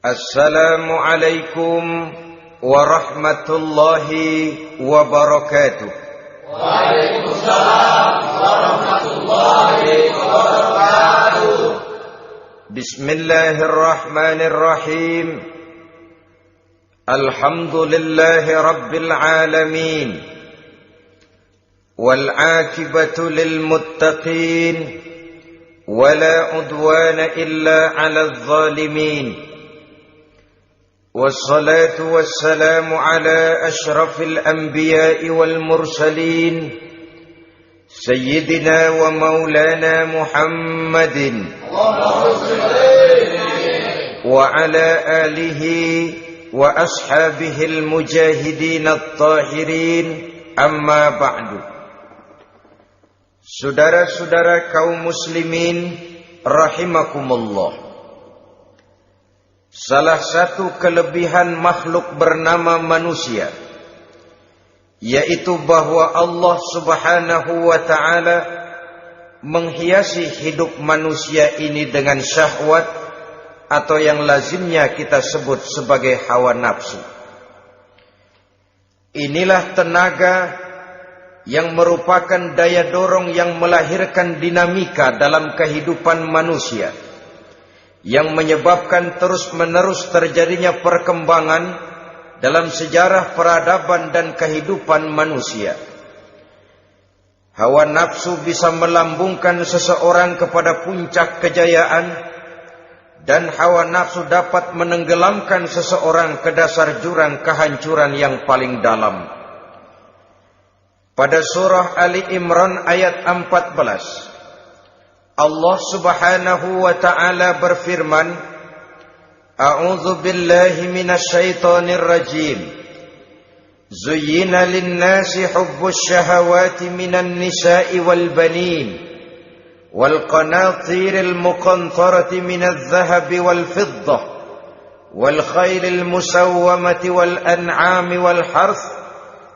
Assalamualaikum warahmatullahi wabarakatuh. Waalaikumsalam warahmatullahi wabarakatuh. Bismillahirrahmanirrahim. Alhamdulillahi rabbil alamin. Wal aqibatu lil muttaqin. Wala udwana illa 'alal zalimin. والصلاة والسلام على أشرف الأنبياء والمرسلين سيدنا ومولانا محمد وعلى آله وأصحابه المجاهدين الطاهرين أما بعد. Saudara-saudara kaum muslimin rahimakumullah. Salah satu kelebihan makhluk bernama manusia, yaitu bahwa Allah subhanahu wa ta'ala menghiasi hidup manusia ini dengan syahwat, atau yang lazimnya kita sebut sebagai hawa nafsu. Inilah tenaga yang merupakan daya dorong yang melahirkan dinamika dalam kehidupan manusia, yang menyebabkan terus-menerus terjadinya perkembangan dalam sejarah peradaban dan kehidupan manusia. Hawa nafsu bisa melambungkan seseorang kepada puncak kejayaan, dan hawa nafsu dapat menenggelamkan seseorang ke dasar jurang kehancuran yang paling dalam. Pada surah Ali Imran ayat 14, Allah subhanahu wa ta'ala berfirman, A'udzu billahi minasy syaithanir rajim. Zuyyina lin-nasi hubbus syahawati minan nisa'i wal banin wal qanatiril muqantarati minadh dhahabi wal fiddah wal khaylil musawwamati wal an'ami wal harth.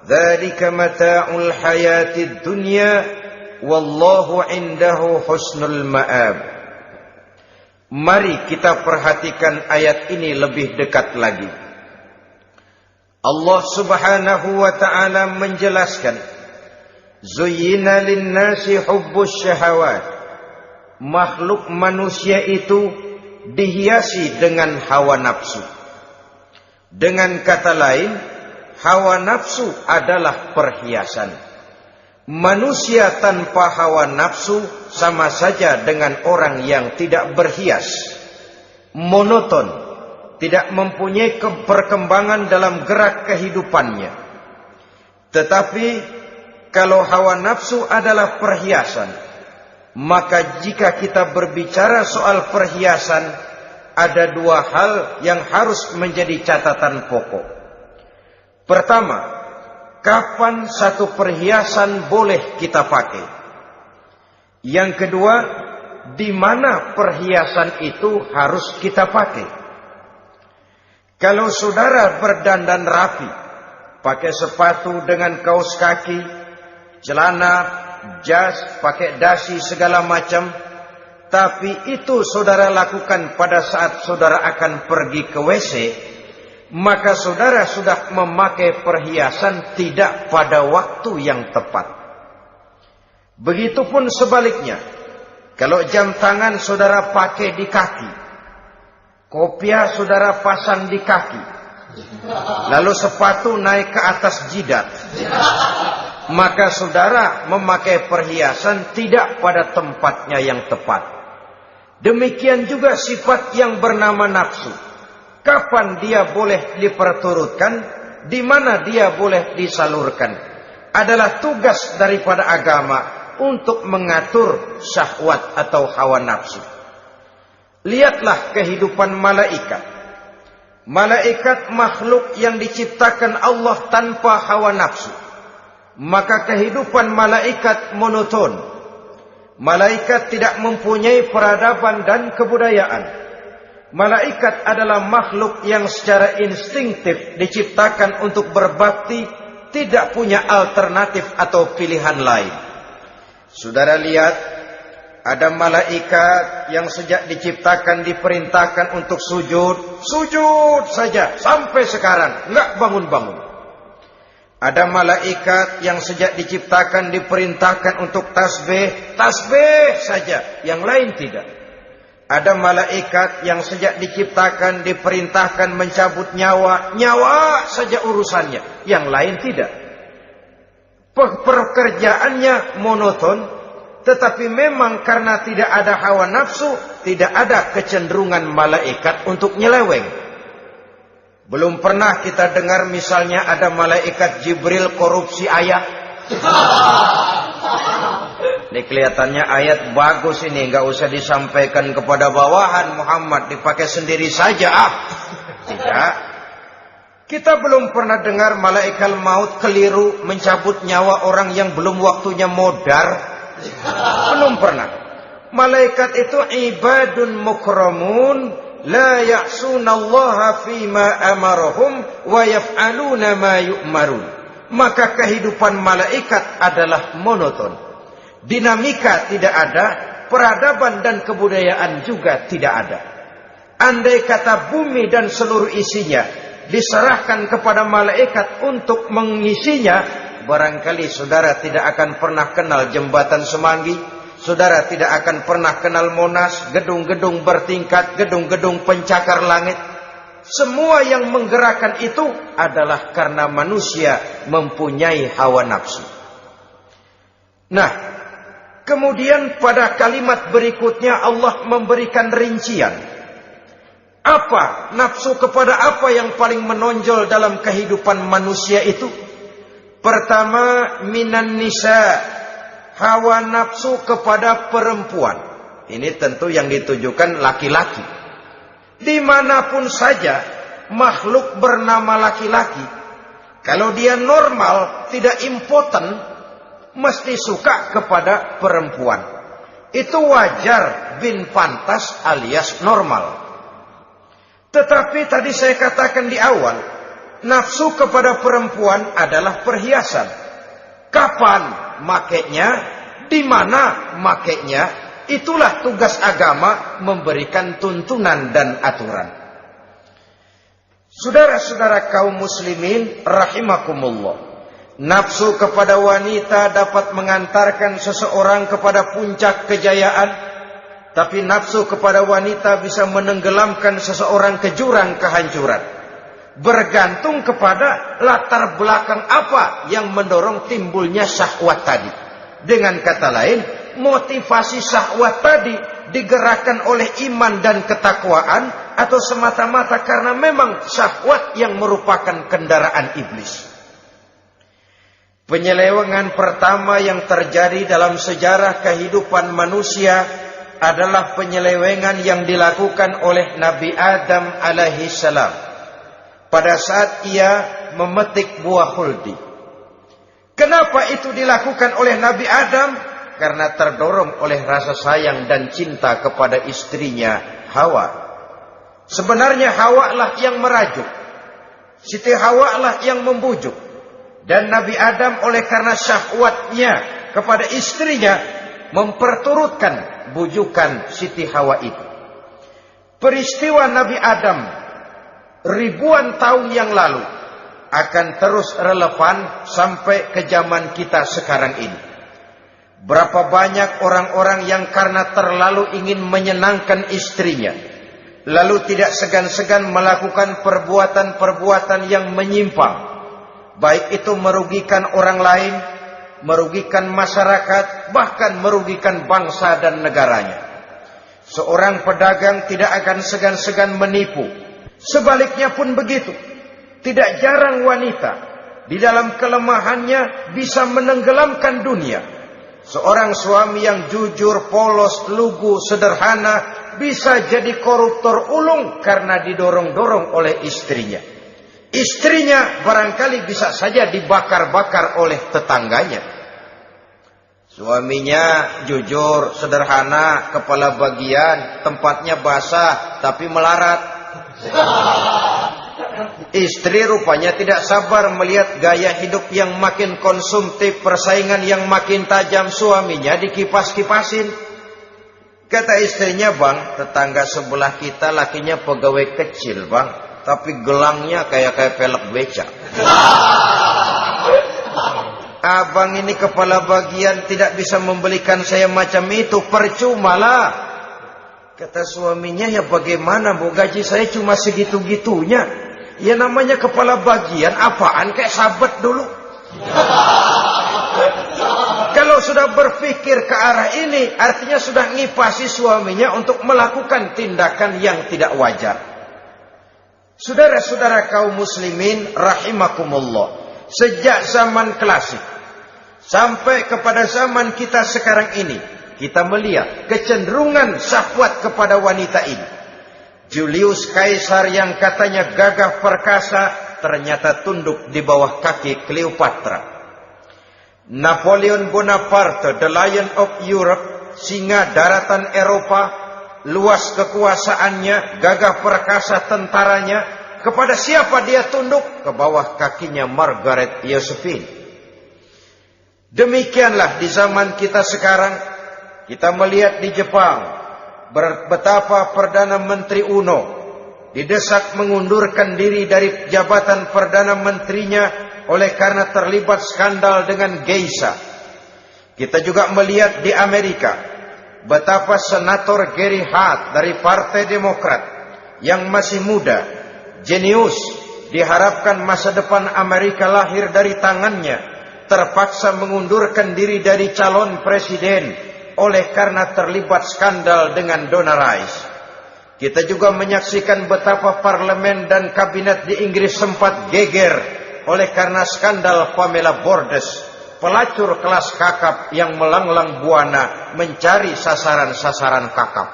Dzalika mata'ul hayatid dunya. Wallahu indahu husnul ma'ab. Mari kita perhatikan ayat ini lebih dekat lagi. Allah subhanahu wa ta'ala menjelaskan, Zuyyina linnasi hubbus syahawat. Makhluk manusia itu dihiasi dengan hawa nafsu. Dengan kata lain, hawa nafsu adalah perhiasan. Manusia tanpa hawa nafsu sama saja dengan orang yang tidak berhias, monoton, tidak mempunyai perkembangan dalam gerak kehidupannya. Tetapi kalau hawa nafsu adalah perhiasan, maka jika kita berbicara soal perhiasan, ada dua hal yang harus menjadi catatan pokok. Pertama, kapan satu perhiasan boleh kita pakai? Yang kedua, di mana perhiasan itu harus kita pakai? Kalau saudara berdandan rapi, pakai sepatu dengan kaos kaki, celana, jas, pakai dasi segala macam, tapi itu saudara lakukan pada saat saudara akan pergi ke WC, maka saudara sudah memakai perhiasan tidak pada waktu yang tepat. Begitupun sebaliknya, kalau jam tangan saudara pakai di kaki, kopiah saudara pasang di kaki, lalu sepatu naik ke atas jidat, maka saudara memakai perhiasan tidak pada tempatnya yang tepat. Demikian juga sifat yang bernama nafsu. Kapan dia boleh diperturutkan, di mana dia boleh disalurkan, adalah tugas daripada agama untuk mengatur syahwat atau hawa nafsu. Lihatlah kehidupan malaikat. Malaikat makhluk yang diciptakan Allah tanpa hawa nafsu. Maka kehidupan malaikat monoton. Malaikat tidak mempunyai peradaban dan kebudayaan. Malaikat adalah makhluk yang secara instinktif diciptakan untuk berbakti, tidak punya alternatif atau pilihan lain. Saudara lihat, Ada malaikat yang sejak diciptakan diperintahkan untuk sujud, sujud saja sampai sekarang, enggak bangun-bangun. Ada malaikat yang sejak diciptakan diperintahkan untuk tasbih, tasbih saja, yang lain tidak. Ada malaikat yang sejak diciptakan diperintahkan mencabut nyawa, nyawa saja urusannya, yang lain tidak. Pekerjaannya monoton. Tetapi memang karena tidak ada hawa nafsu, tidak ada kecenderungan malaikat untuk nyeleweng. Belum pernah kita dengar misalnya ada malaikat Jibril korupsi ayat. Ini kelihatannya ayat bagus ini, nggak usah disampaikan kepada bawahan Muhammad, dipakai sendiri saja. Tidak. Kita belum pernah dengar malaikat maut keliru mencabut nyawa orang yang belum waktunya modar. Belum pernah. Malaikat itu ibadun mukramun la ya'sunallaha fima amarahum wa yaf'aluna ma yu'marun. Maka kehidupan malaikat adalah monoton. Dinamika tidak ada, peradaban dan kebudayaan juga tidak ada. Andai kata bumi dan seluruh isinya diserahkan kepada malaikat untuk mengisinya, barangkali saudara tidak akan pernah kenal jembatan Semanggi, saudara tidak akan pernah kenal Monas, gedung-gedung bertingkat, gedung-gedung pencakar langit. Semua yang menggerakkan itu adalah karena manusia mempunyai hawa nafsu. Nah, kemudian pada kalimat berikutnya Allah memberikan rincian. Apa nafsu kepada apa yang paling menonjol dalam kehidupan manusia itu? Pertama, minan nisa, hawa nafsu kepada perempuan. Ini tentu yang ditujukan laki-laki. Dimanapun saja makhluk bernama laki-laki, kalau dia normal, tidak impoten, mesti suka kepada perempuan. Itu wajar, bin pantas alias normal. Tetapi tadi saya katakan di awal, nafsu kepada perempuan adalah perhiasan. Kapan makainya, di mana makainya, itulah tugas agama memberikan tuntunan dan aturan. Saudara-saudara kaum muslimin rahimakumullah, nafsu kepada wanita dapat mengantarkan seseorang kepada puncak kejayaan, tapi nafsu kepada wanita bisa menenggelamkan seseorang ke jurang kehancuran. Bergantung kepada latar belakang apa yang mendorong timbulnya syahwat tadi. Dengan kata lain, motivasi syahwat tadi digerakkan oleh iman dan ketakwaan, atau semata-mata karena memang syahwat yang merupakan kendaraan iblis. Penyelewengan pertama yang terjadi dalam sejarah kehidupan manusia adalah penyelewengan yang dilakukan oleh Nabi Adam alaihi salam pada saat ia memetik buah khuldi. Kenapa itu dilakukan oleh Nabi Adam? Karena terdorong oleh rasa sayang dan cinta kepada istrinya Hawa. Sebenarnya Hawa lah yang merajuk, Siti Hawa lah yang membujuk. Dan Nabi Adam oleh karena syahwatnya kepada istrinya memperturutkan bujukan Siti Hawa itu. Peristiwa Nabi Adam ribuan tahun yang lalu akan terus relevan sampai ke zaman kita sekarang ini. Berapa banyak orang-orang yang karena terlalu ingin menyenangkan istrinya, lalu tidak segan-segan melakukan perbuatan-perbuatan yang menyimpang, baik itu merugikan orang lain, merugikan masyarakat, bahkan merugikan bangsa dan negaranya. Seorang pedagang tidak akan segan-segan menipu. Sebaliknya pun begitu. Tidak jarang wanita di dalam kelemahannya bisa menenggelamkan dunia. Seorang suami yang jujur, polos, lugu, sederhana bisa jadi koruptor ulung karena didorong-dorong oleh istrinya. Istrinya barangkali bisa saja dibakar-bakar oleh tetangganya. Suaminya jujur, sederhana, kepala bagian, tempatnya basah tapi melarat. Istri rupanya tidak sabar melihat gaya hidup yang makin konsumtif, persaingan yang makin tajam, suaminya dikipas-kipasin. Kata istrinya, bang, tetangga sebelah kita lakinya pegawai kecil, bang, tapi gelangnya kayak pelek beca. Abang ini kepala bagian tidak bisa membelikan saya macam itu, percuma lah. Kata suaminya, ya bagaimana bu, gaji saya cuma segitu-gitunya. Ya namanya kepala bagian, apaan kayak sabet dulu. Kalau sudah berpikir ke arah ini, artinya sudah ngipasi suaminya untuk melakukan tindakan yang tidak wajar. Saudara-saudara kaum muslimin rahimakumullah, sejak zaman klasik sampai kepada zaman kita sekarang ini, kita melihat kecenderungan syahwat kepada wanita ini. Julius Caesar yang katanya gagah perkasa, ternyata tunduk di bawah kaki Cleopatra. Napoleon Bonaparte, the Lion of Europe, singa daratan Eropa, luas kekuasaannya, gagah perkasa tentaranya, kepada siapa dia tunduk? Ke bawah kakinya Margaret Josephine. Demikianlah di zaman kita sekarang. Kita melihat di Jepang betapa Perdana Menteri Uno didesak mengundurkan diri dari jabatan Perdana Menterinya oleh karena terlibat skandal dengan geisha. Kita juga melihat di Amerika betapa Senator Gary Hart dari Partai Demokrat yang masih muda, jenius, diharapkan masa depan Amerika lahir dari tangannya, terpaksa mengundurkan diri dari calon presiden oleh karena terlibat skandal dengan Donna Rice. Kita juga menyaksikan betapa parlemen dan kabinet di Inggris sempat geger oleh karena skandal Pamela Bordes, pelacur kelas kakap yang melanglang buana mencari sasaran-sasaran kakap.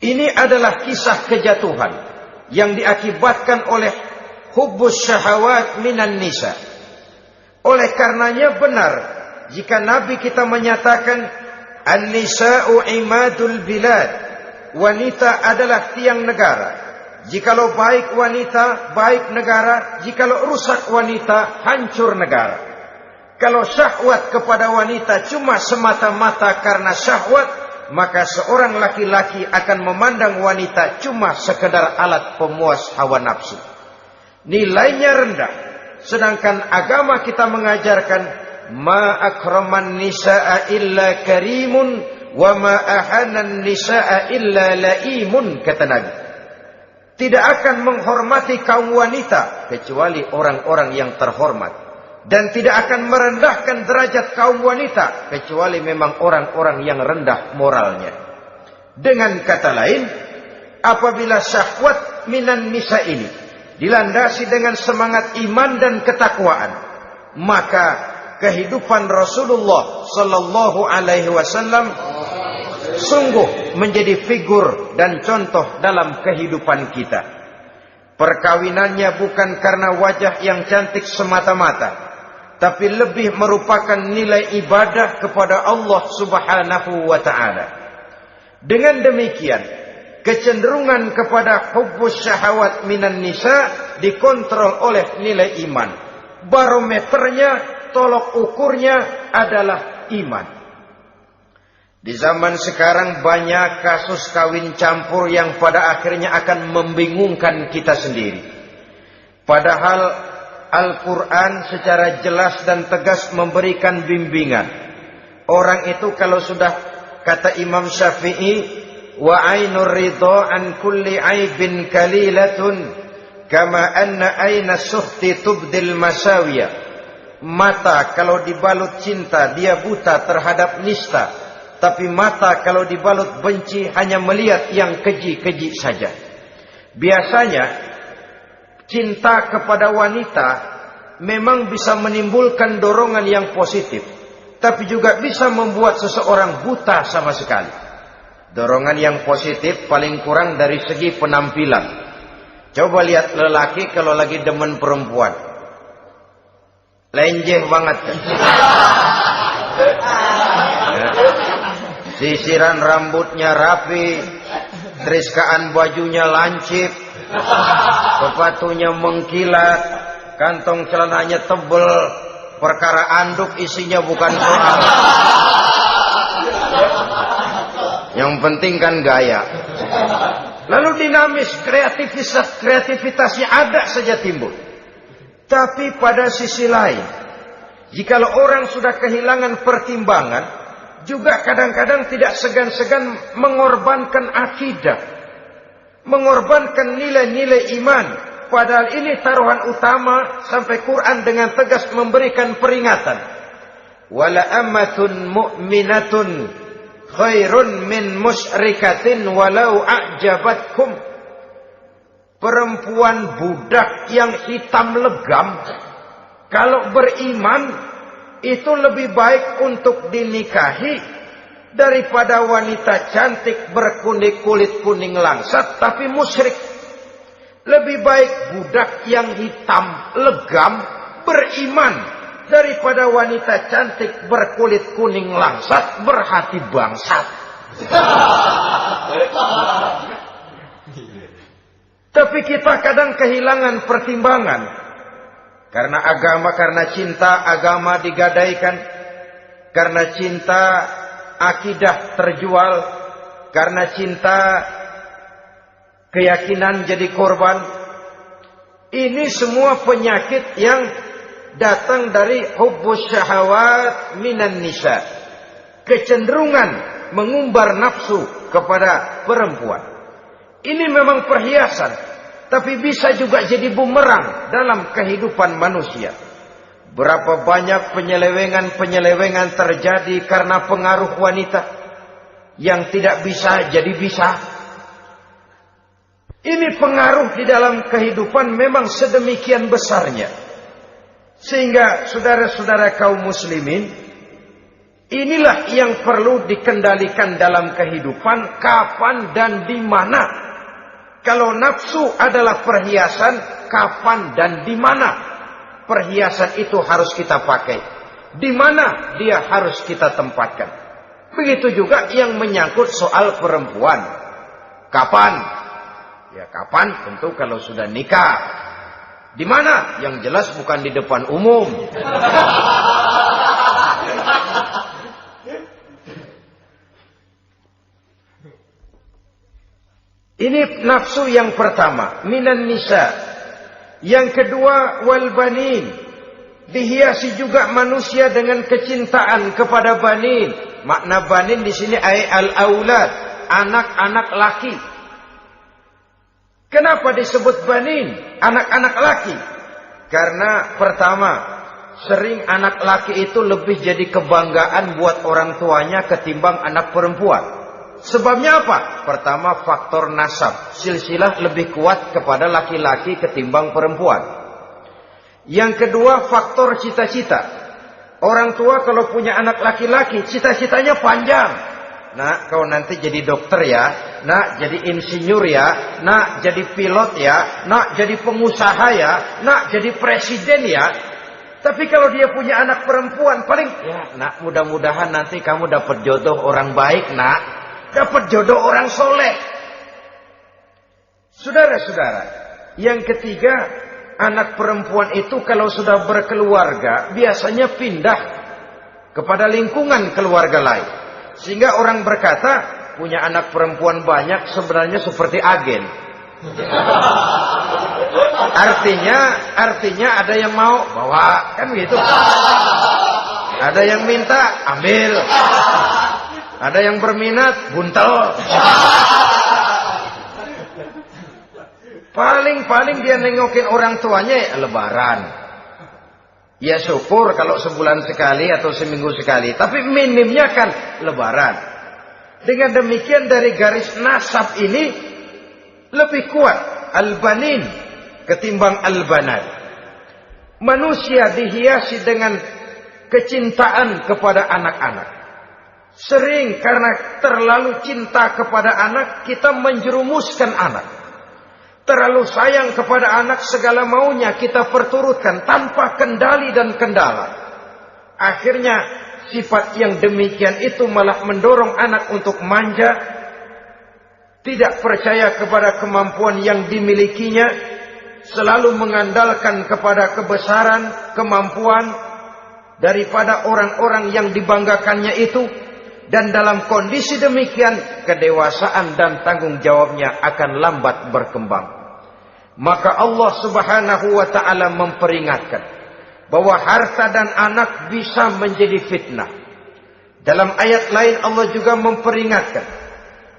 Ini adalah kisah kejatuhan yang diakibatkan oleh hubbus syahawat minan nisa. Oleh karenanya benar jika Nabi kita menyatakan an-nisa'u imadul bilad, wanita adalah tiang negara. Jikalau baik wanita, baik negara. Jikalau rusak wanita, hancur negara. Kalau syahwat kepada wanita cuma semata-mata karena syahwat, maka seorang laki-laki akan memandang wanita cuma sekedar alat pemuas hawa nafsu. Nilainya rendah. Sedangkan agama kita mengajarkan ma akraman nisa'a illa karimun wa ma ahanan nisa'a illa laimun, kata Nabi. Tidak akan menghormati kaum wanita kecuali orang-orang yang terhormat, dan tidak akan merendahkan derajat kaum wanita kecuali memang orang-orang yang rendah moralnya. Dengan kata lain, apabila syahwat minan nisa ini dilandasi dengan semangat iman dan ketakwaan, maka kehidupan Rasulullah sallallahu alaihi wasallam sungguh menjadi figur dan contoh dalam kehidupan kita. Perkawinannya bukan karena wajah yang cantik semata-mata, tapi lebih merupakan nilai ibadah kepada Allah Subhanahu wa taala. Dengan demikian, kecenderungan kepada hubbus syahawat minan nisa dikontrol oleh nilai iman. Barometernya, tolok ukurnya adalah iman. Di zaman sekarang banyak kasus kawin campur yang pada akhirnya akan membingungkan kita sendiri. Padahal Al-Quran secara jelas dan tegas memberikan bimbingan. Orang itu kalau sudah, kata Imam Syafi'i, wa ainur ridha an kulli aibin kalilatun kama anna aina suhti tubdil masawiya. Mata kalau dibalut cinta dia buta terhadap nista, tapi mata kalau dibalut benci hanya melihat yang keji-keji saja. Biasanya cinta kepada wanita memang bisa menimbulkan dorongan yang positif, tapi juga bisa membuat seseorang buta sama sekali. Dorongan yang positif paling kurang dari segi penampilan. Coba lihat lelaki kalau lagi demen perempuan, lenjeh banget. Sisiran rambutnya rapi, teriskaan bajunya lancip, sepatunya mengkilat, kantong celananya tebel, perkara anduk isinya bukan soal. Yang penting kan gaya. Lalu dinamis, kreativitasnya ada saja timbul. Tapi pada sisi lain, jikalau orang sudah kehilangan pertimbangan, juga kadang-kadang tidak segan-segan mengorbankan akidah, mengorbankan nilai-nilai iman. Padahal ini taruhan utama, sampai Quran dengan tegas memberikan peringatan. Wala ammatun mu'minatun khairun min musyrikatin walau a'jabatkum. Perempuan budak yang hitam legam, kalau beriman, itu lebih baik untuk dinikahi daripada wanita cantik berkulit kuning langsat tapi musyrik. Lebih baik budak yang hitam legam beriman daripada wanita cantik berkulit kuning langsat berhati bangsat. Tapi kita kadang kehilangan pertimbangan. Karena agama, karena cinta agama digadaikan. Karena cinta akidah terjual. Karena cinta keyakinan jadi korban. Ini semua penyakit yang datang dari hubbus syahawat minan nisa. Kecenderungan mengumbar nafsu kepada perempuan. Ini memang perhiasan, tapi bisa juga jadi bumerang dalam kehidupan manusia. Berapa banyak penyelewengan terjadi karena pengaruh wanita yang tidak bisa jadi bisa. Ini pengaruh di dalam kehidupan memang sedemikian besarnya. Sehingga saudara-saudara kaum muslimin, inilah yang perlu dikendalikan dalam kehidupan, kapan dan di mana. Kalau nafsu adalah perhiasan, kapan dan di mana perhiasan itu harus kita pakai? Di mana dia harus kita tempatkan? Begitu juga yang menyangkut soal perempuan. Kapan? Ya kapan? Tentu kalau sudah nikah. Di mana? Yang jelas bukan di depan umum. Ini nafsu yang pertama, minan nisa. Yang kedua, wal banin. Dihiasi juga manusia dengan kecintaan kepada banin. Makna banin di sini al-aulad, anak-anak laki. Kenapa disebut banin, anak-anak laki? Karena pertama, sering anak laki itu lebih jadi kebanggaan buat orang tuanya ketimbang anak perempuan. Sebabnya apa? Pertama, faktor nasab. Silsilah lebih kuat kepada laki-laki ketimbang perempuan. Yang kedua, faktor cita-cita. Orang tua kalau punya anak laki-laki, cita-citanya panjang. Nak, kau nanti jadi dokter ya. Nak, jadi insinyur ya. Nak, jadi pilot ya. Nak, jadi pengusaha ya. Nak, jadi presiden ya. Tapi kalau dia punya anak perempuan, paling, ya nak, mudah-mudahan nanti kamu dapat jodoh orang baik, nak. Dapat jodoh orang soleh. Saudara-saudara, yang ketiga, anak perempuan itu kalau sudah berkeluarga, biasanya pindah kepada lingkungan keluarga lain. Sehingga orang berkata, punya anak perempuan banyak sebenarnya seperti agen. Artinya ada yang mau bawa, kan gitu. Ada yang minta, ambil. Ada yang berminat, buntel. Paling dia nengokin orang tuanya ya lebaran. Ya syukur kalau sebulan sekali atau seminggu sekali. Tapi minimnya kan lebaran. Dengan demikian dari garis nasab ini lebih kuat al-banin ketimbang al-banat. Manusia dihiasi dengan kecintaan kepada anak-anak. Sering karena terlalu cinta kepada anak, kita menjerumuskan anak. Terlalu sayang kepada anak, segala maunya kita perturutkan tanpa kendali dan kendala. Akhirnya sifat yang demikian itu malah mendorong anak untuk manja, tidak percaya kepada kemampuan yang dimilikinya, selalu mengandalkan kepada kebesaran, kemampuan daripada orang-orang yang dibanggakannya itu. Dan dalam kondisi demikian, kedewasaan dan tanggung jawabnya akan lambat berkembang. Maka Allah Subhanahu wa ta'ala memperingatkan bahwa harta dan anak bisa menjadi fitnah. Dalam ayat lain Allah juga memperingatkan,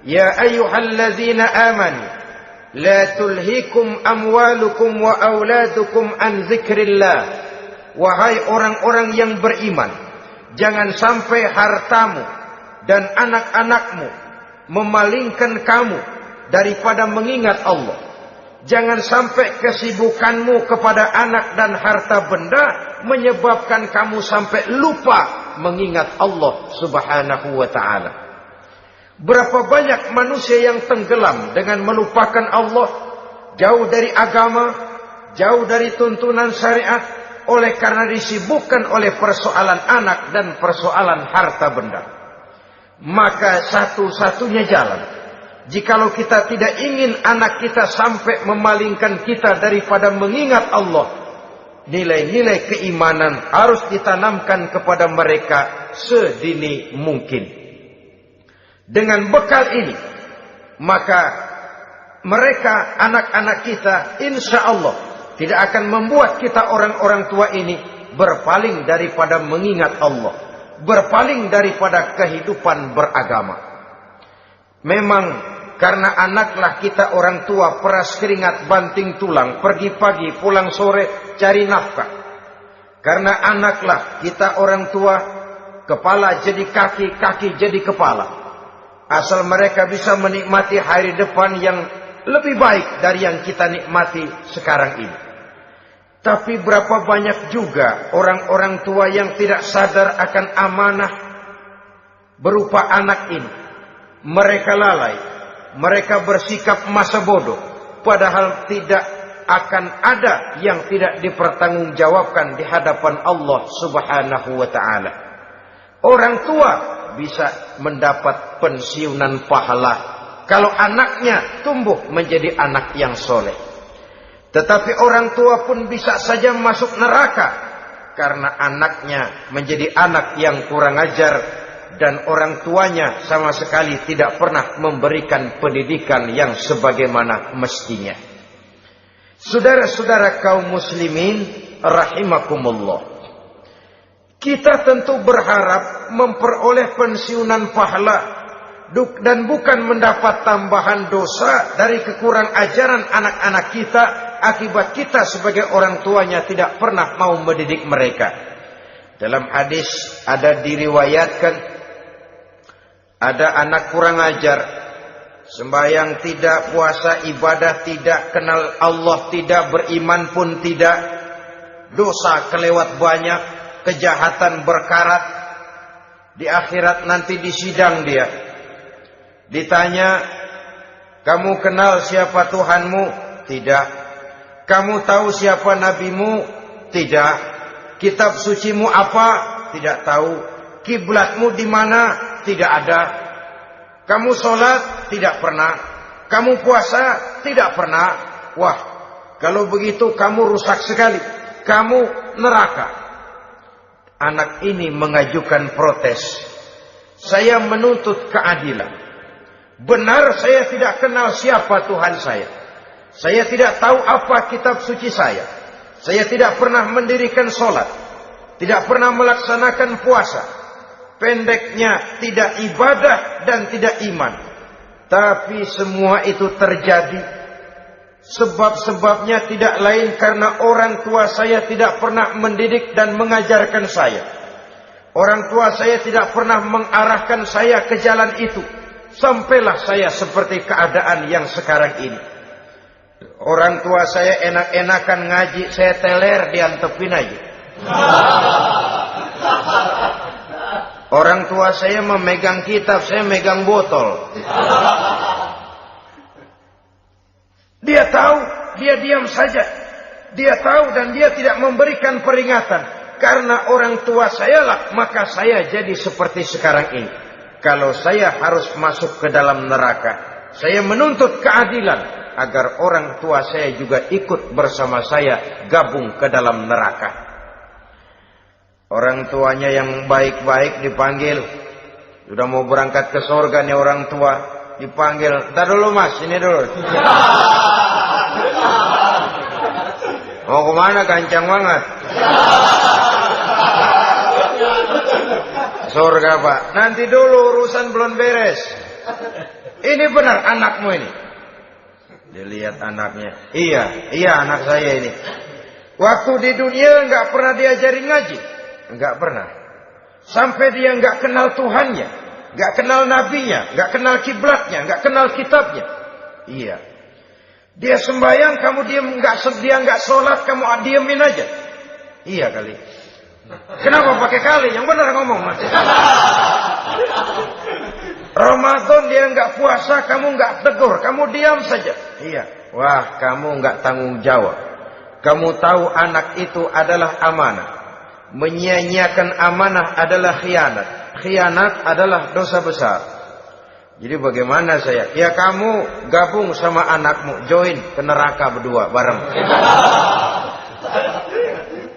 ya ayyuhalladzina amanu la tulhikum amwalukum wa auladukum an dzikrillah. Wahai orang-orang yang beriman, jangan sampai hartamu dan anak-anakmu memalingkan kamu daripada mengingat Allah. Jangan sampai kesibukanmu kepada anak dan harta benda menyebabkan kamu sampai lupa mengingat Allah Subhanahu wa ta'ala. Berapa banyak manusia yang tenggelam dengan melupakan Allah, jauh dari agama, jauh dari tuntunan syariat, oleh karena disibukkan oleh persoalan anak dan persoalan harta benda. Maka satu-satunya jalan, jikalau kita tidak ingin anak kita sampai memalingkan kita daripada mengingat Allah, nilai-nilai keimanan harus ditanamkan kepada mereka sedini mungkin. Dengan bekal ini, maka mereka, anak-anak kita, insya Allah tidak akan membuat kita orang-orang tua ini berpaling daripada mengingat Allah, berpaling daripada kehidupan beragama. Memang karena anaklah kita orang tua peras keringat banting tulang, pergi pagi pulang sore cari nafkah. Karena anaklah kita orang tua, kepala jadi kaki, kaki jadi kepala. Asal mereka bisa menikmati hari depan yang lebih baik dari yang kita nikmati sekarang ini. Tapi berapa banyak juga orang-orang tua yang tidak sadar akan amanah berupa anak ini. Mereka lalai, mereka bersikap masa bodoh, padahal tidak akan ada yang tidak dipertanggungjawabkan di hadapan Allah Subhanahu wa ta'ala. Orang tua bisa mendapat pensiunan pahala kalau anaknya tumbuh menjadi anak yang soleh. Tetapi orang tua pun bisa saja masuk neraka karena anaknya menjadi anak yang kurang ajar dan orang tuanya sama sekali tidak pernah memberikan pendidikan yang sebagaimana mestinya. Saudara-saudara kaum muslimin rahimakumullah, kita tentu berharap memperoleh pensiunan pahala dan bukan mendapat tambahan dosa dari kekurang ajaran anak-anak kita akibat kita sebagai orang tuanya tidak pernah mau mendidik mereka. Dalam hadis ada diriwayatkan, ada anak kurang ajar, sembahyang tidak, puasa ibadah tidak, kenal Allah tidak, beriman pun tidak, dosa kelewat banyak, kejahatan berkarat. Di akhirat nanti disidang dia, ditanya, kamu kenal siapa Tuhanmu? Tidak. Kamu tahu siapa nabimu? Tidak. Kitab sucimu apa? Tidak tahu. Kiblatmu di mana? Tidak ada. Kamu sholat? Tidak pernah. Kamu puasa? Tidak pernah. Wah, kalau begitu kamu rusak sekali. Kamu neraka. Anak ini mengajukan protes. Saya menuntut keadilan. Benar saya tidak kenal siapa Tuhan saya. Saya tidak tahu apa kitab suci saya. Saya tidak pernah mendirikan sholat. Tidak pernah melaksanakan puasa. Pendeknya tidak ibadah dan tidak iman. Tapi semua itu terjadi. Sebab-sebabnya tidak lain karena orang tua saya tidak pernah mendidik dan mengajarkan saya. Orang tua saya tidak pernah mengarahkan saya ke jalan itu. Sampailah saya seperti keadaan yang sekarang ini. Orang tua saya enak-enakan ngaji, saya teler diantepin aja. Orang tua saya memegang kitab, saya megang botol. Dia tahu, dia diam saja. Dia tahu dan dia tidak memberikan peringatan. Karena orang tua saya lah, maka saya jadi seperti sekarang ini. Kalau saya harus masuk ke dalam neraka, saya menuntut keadilan agar orang tua saya juga ikut bersama saya gabung ke dalam neraka. Orang tuanya yang baik-baik dipanggil, Sudah mau berangkat ke surga nih orang tua, dipanggil, "Ntar dulu mas, ini dulu." Mau kemana, gancang banget? Surga pak. Nanti dulu, urusan belum beres. Ini benar anakmu ini. Dilihat anaknya. Iya anak saya ini. Waktu di dunia nggak pernah diajari ngaji, nggak pernah. Sampai dia nggak kenal Tuhannya, nggak kenal nabinya, nggak kenal kiblatnya, nggak kenal kitabnya. Iya. Dia sembahyang, kamu dia nggak sholat, kamu diemin aja. Iya kali. Kenapa pakai kali? Yang benar ngomong mas. Ramadan dia nggak puasa, kamu nggak tegur, kamu diam saja. Iya. Wah, kamu nggak tanggung jawab. Kamu tahu anak itu adalah amanah. Menyia-nyiakan amanah adalah khianat. Khianat adalah dosa besar. Jadi bagaimana saya? Ya kamu gabung sama anakmu, join ke neraka berdua bareng.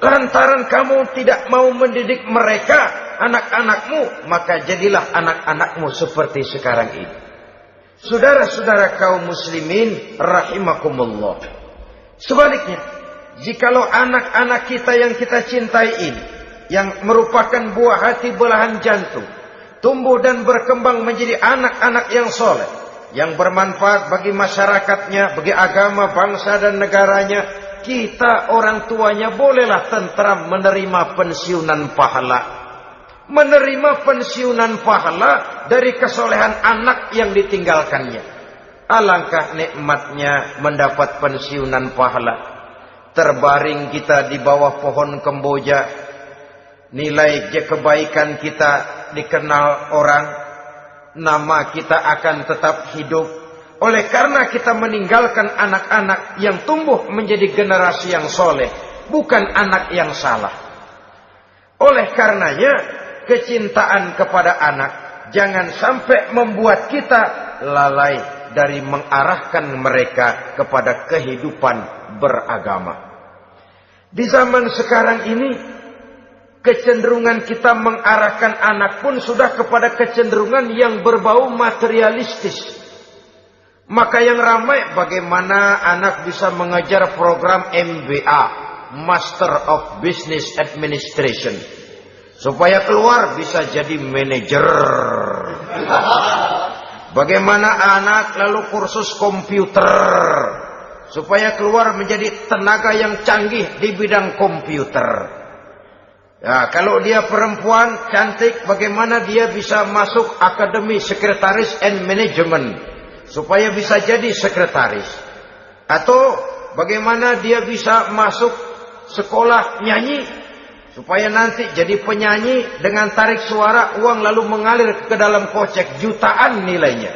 Lantaran kamu tidak mau mendidik mereka, anak-anakmu, maka jadilah anak-anakmu seperti sekarang ini. Saudara-saudara kaum muslimin rahimakumullah. Sebaliknya, jikalau anak-anak kita yang kita cintai ini, yang merupakan buah hati belahan jantung, tumbuh dan berkembang menjadi anak-anak yang soleh, yang bermanfaat bagi masyarakatnya, bagi agama, bangsa dan negaranya, kita orang tuanya bolehlah tentram menerima pensiunan pahala. Menerima pensiunan pahala dari kesolehan anak yang ditinggalkannya. Alangkah nikmatnya mendapat pensiunan pahala. Terbaring kita di bawah pohon kemboja, nilai kebaikan kita dikenal orang, nama kita akan tetap hidup. Oleh karena kita meninggalkan anak-anak yang tumbuh menjadi generasi yang soleh, bukan anak yang salah. Oleh karenanya, kecintaan kepada anak jangan sampai membuat kita lalai dari mengarahkan mereka kepada kehidupan beragama. Di zaman sekarang ini, kecenderungan kita mengarahkan anak pun sudah kepada kecenderungan yang berbau materialistis. Maka yang ramai bagaimana anak bisa mengejar program MBA, Master of Business Administration, supaya keluar bisa jadi manajer. Bagaimana anak lalu kursus komputer, supaya keluar menjadi tenaga yang canggih di bidang komputer. Ya, kalau dia perempuan cantik, bagaimana dia bisa masuk Akademi Sekretaris and Management, supaya bisa jadi sekretaris. Atau bagaimana dia bisa masuk sekolah nyanyi, supaya nanti jadi penyanyi dengan tarik suara, uang lalu mengalir ke dalam kocek jutaan nilainya.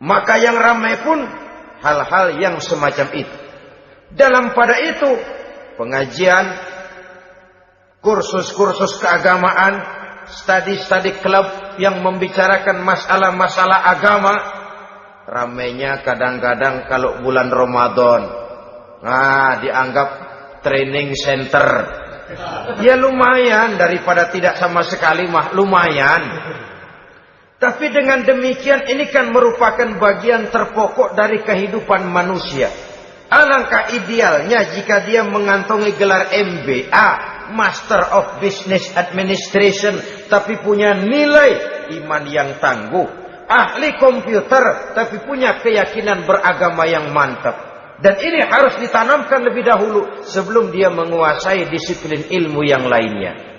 Maka yang ramai pun hal-hal yang semacam itu. Dalam pada itu, pengajian, kursus-kursus keagamaan, studi-studi klub yang membicarakan masalah-masalah agama, ramainya kadang-kadang kalau bulan Ramadan, dianggap training center. Ya lumayan, daripada tidak sama sekali mah lumayan. Tapi dengan demikian ini kan merupakan bagian terpokok dari kehidupan manusia. Alangkah idealnya jika dia mengantongi gelar MBA, Master of Business Administration, tapi punya nilai iman yang tangguh, ahli komputer tapi punya keyakinan beragama yang mantap. Dan ini harus ditanamkan lebih dahulu sebelum dia menguasai disiplin ilmu yang lainnya.